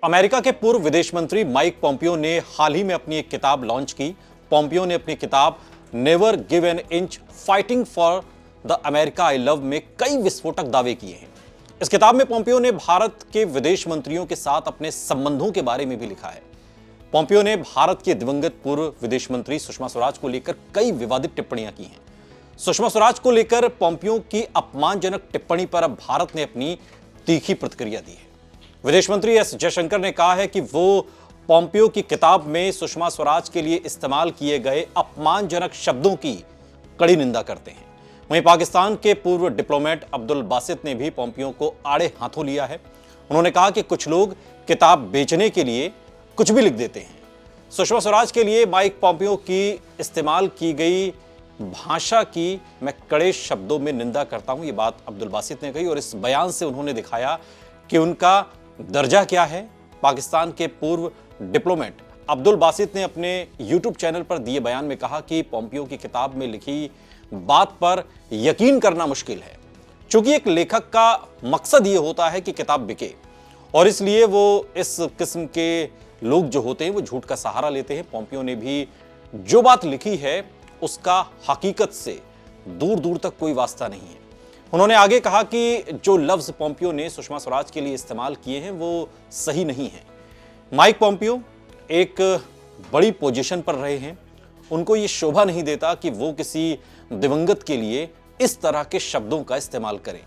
America के पूर्व विदेश मंत्री माइक पोम्पियो ने हाल ही में अपनी एक किताब लॉन्च की। पोम्पियो ने अपनी किताब never give an inch fighting for the America I love में कई विस्फोटक दावे किए हैं। इस किताब में पोम्पियो ने भारत के विदेश मंत्रियों के साथ अपने संबंधों के बारे में भी लिखा है। पोम्पियो ने भारत के दिवंगत पूर्व विदेश मंत्री सुषमा स्वराज को लेकर कई विवादित टिप्पणियां की हैं। सुषमा स्वराज को लेकर पोम्पियो की अपमानजनक टिप्पणी पर अब भारत ने अपनी तीखी प्रतिक्रिया दी है। विदेश मंत्री एस जयशंकर ने कहा है कि वो पोम्पियो की किताब में सुषमा स्वराज के लिए इस्तेमाल किए गए अपमानजनक शब्दों की कड़ी निंदा करते हैं। वहीं पाकिस्तान के पूर्व डिप्लोमेट अब्दुल बासित ने भी पोम्पियो को आड़े हाथों लिया है। उन्होंने कहा कि कुछ लोग किताब बेचने के लिए कुछ भी लिख देते हैं। सुषमा स्वराज के लिए माइक पोम्पियो की इस्तेमाल की गई भाषा की मैं कड़े शब्दों में निंदा करता हूं, ये बात अब्दुल बासित ने कही और इस बयान से उन्होंने दिखाया कि उनका दर्जा क्या है। पाकिस्तान के पूर्व डिप्लोमेट अब्दुल बासित ने अपने YouTube चैनल पर दिए बयान में कहा कि पोम्पियो की किताब में लिखी बात पर यकीन करना मुश्किल है, क्योंकि एक लेखक का मकसद यह होता है कि किताब बिके और इसलिए वो इस किस्म के लोग जो होते हैं वो झूठ का सहारा लेते हैं। पोम्पियो ने भी जो बात लिखी है उसका हकीकत से दूर दूर तक कोई वास्ता नहीं है। उन्होंने आगे कहा कि जो लफ्ज पोम्पियो ने सुषमा स्वराज के लिए इस्तेमाल किए हैं वो सही नहीं है। माइक पोम्पियो एक बड़ी पोजीशन पर रहे हैं, उनको ये शोभा नहीं देता कि वो किसी दिवंगत के लिए इस तरह के शब्दों का इस्तेमाल करें।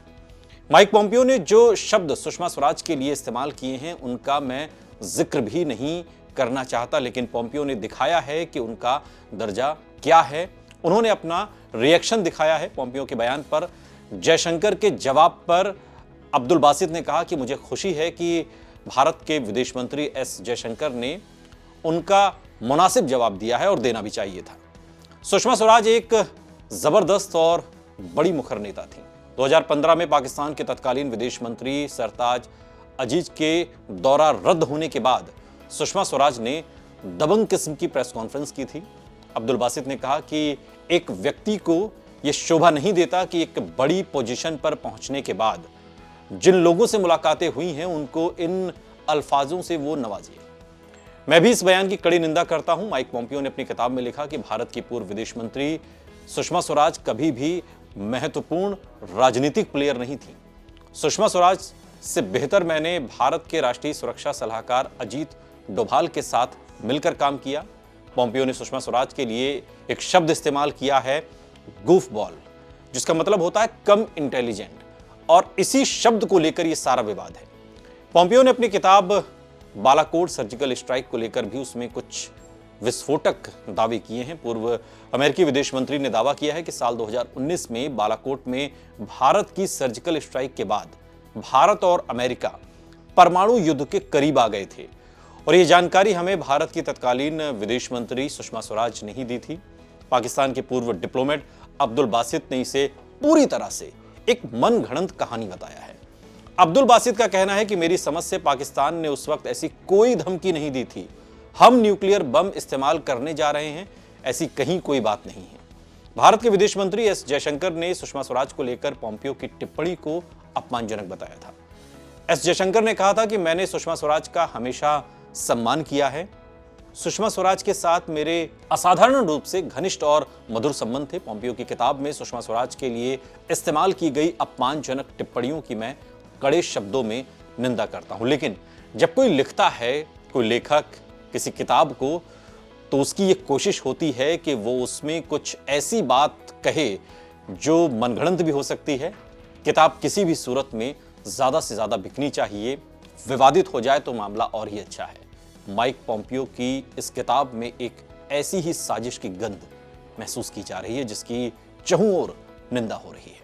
माइक पोम्पियो ने जो शब्द सुषमा स्वराज के लिए इस्तेमाल किए हैं उनका मैं जिक्र भी नहीं करना चाहता, लेकिन पोम्पियो ने दिखाया है कि उनका दर्जा क्या है। उन्होंने अपना रिएक्शन दिखाया है पोम्पियो के बयान पर। जयशंकर के जवाब पर अब्दुल बासित ने कहा कि मुझे खुशी है कि भारत के विदेश मंत्री एस जयशंकर ने उनका मुनासिब जवाब दिया है और देना भी चाहिए था। सुषमा स्वराज एक जबरदस्त और बड़ी मुखर नेता थी। 2015 में पाकिस्तान के तत्कालीन विदेश मंत्री सरताज अजीज के दौरा रद्द होने के बाद सुषमा स्वराज ने दबंग किस्म की प्रेस कॉन्फ्रेंस की थी। अब्दुल बासित ने कहा कि एक व्यक्ति को यह शोभा नहीं देता कि एक बड़ी पोजीशन पर पहुंचने के बाद जिन लोगों से मुलाकातें हुई हैं उनको इन अल्फाजों से वो नवाजे। मैं भी इस बयान की कड़ी निंदा करता हूं। माइक पोम्पियो ने अपनी किताब में लिखा कि भारत की पूर्व विदेश मंत्री सुषमा स्वराज कभी भी महत्वपूर्ण राजनीतिक प्लेयर नहीं थी। सुषमा स्वराज से बेहतर मैंने भारत के राष्ट्रीय सुरक्षा सलाहकार अजीत डोभाल के साथ मिलकर काम किया। पोम्पियो ने सुषमा स्वराज के लिए एक शब्द इस्तेमाल किया है गूफ बॉल, जिसका मतलब होता है कम इंटेलिजेंट, और इसी शब्द को लेकर यह सारा विवाद है। पोम्पियो ने अपनी किताब बालाकोट सर्जिकल स्ट्राइक को लेकर भी उसमें कुछ विस्फोटक दावे किए हैं। पूर्व अमेरिकी विदेश मंत्री ने दावा किया है कि साल 2019 में बालाकोट में भारत की सर्जिकल स्ट्राइक के बाद भारत और अमेरिका परमाणु युद्ध के करीब आ गए थे और यह जानकारी हमें भारत की तत्कालीन विदेश मंत्री सुषमा स्वराज ने ही दी थी। पाकिस्तान के पूर्व डिप्लोमेट अब्दुल बासित ने इसे पूरी तरह से एक मनगढ़ंत कहानी बताया है। अब्दुल बासित का कहना है कि मेरी समझ से पाकिस्तान ने उस वक्त ऐसी कोई धमकी नहीं दी थी, हम न्यूक्लियर बम इस्तेमाल करने जा रहे हैं, ऐसी कहीं कोई बात नहीं है। भारत के विदेश मंत्री एस जयशंकर ने सुषमा स्वराज को लेकर पोम्पियो की टिप्पणी को अपमानजनक बताया था। एस जयशंकर ने कहा था कि मैंने सुषमा स्वराज का हमेशा सम्मान किया है। सुषमा स्वराज के साथ मेरे असाधारण रूप से घनिष्ठ और मधुर संबंध थे। पोम्पियो की किताब में सुषमा स्वराज के लिए इस्तेमाल की गई अपमानजनक टिप्पणियों की मैं कड़े शब्दों में निंदा करता हूं, लेकिन जब कोई लिखता है, कोई लेखक किसी किताब को, तो उसकी ये कोशिश होती है कि वो उसमें कुछ ऐसी बात कहे जो मनगढ़ंत भी हो सकती है। किताब किसी भी सूरत में ज्यादा से ज्यादा बिकनी चाहिए, विवादित हो जाए तो मामला और ही अच्छा है। माइक पोम्पियो की इस किताब में एक ऐसी ही साजिश की गंध महसूस की जा रही है जिसकी चहुं ओर निंदा हो रही है।